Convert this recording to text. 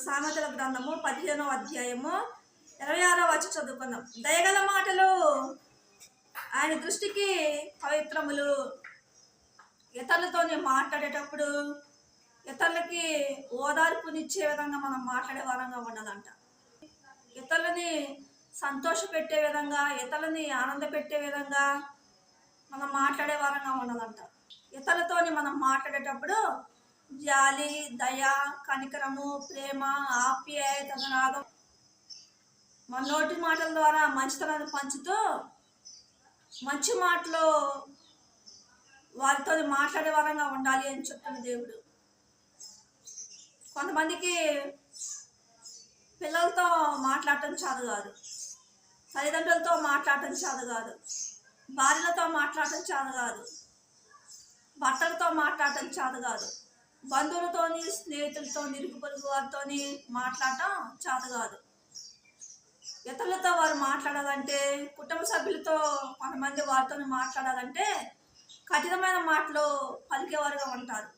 సామెతల గ్రంథము 15వ అధ్యాయము 26వ వచనం చదువుకుందాం. దయగల మాటలు ఆయన దృష్టికి పవిత్రములు. ఇతరులతోనే మాట్లాడేటప్పుడు ఇతరులకి ఓదార్పునిచ్చే విధంగా మనం మాట్లాడే వారంగా ఉండాలంట. ఇతరులని సంతోషపెట్టే విధంగా, ఇతరులని ఆనంద పెట్టే విధంగా మనం మాట్లాడే వారంగా ఉండాలంట. ఇతరులతోని మనం మాట్లాడేటప్పుడు జాలి, దయ, కనికరము, ప్రేమ, ఆప్యాయత, రాగం మన నోటి మాటల ద్వారా మంచితనాన్ని పంచుతూ మంచి మాటలు వారితో మాట్లాడే వారంగా ఉండాలి అని చెప్తున్న దేవుడు. కొంతమందికి పిల్లలతో మాట్లాడటం చాలు కాదు, తల్లిదండ్రులతో మాట్లాడటం చాలు కాదు, భార్యలతో మాట్లాడటం చాలు కాదు, భర్తలతో మాట్లాడటం చాలు కాదు, బంధువులతోని, స్నేహితులతో, ఇరుగు పొరుగు వారితో మాట్లాడటం చాలు కాదు. ఇతరులతో వారు మాట్లాడాలంటే, కుటుంబ సభ్యులతో కొంతమంది వారితో మాట్లాడాలంటే కఠినమైన మాటలు పలికేవారుగా ఉంటారు.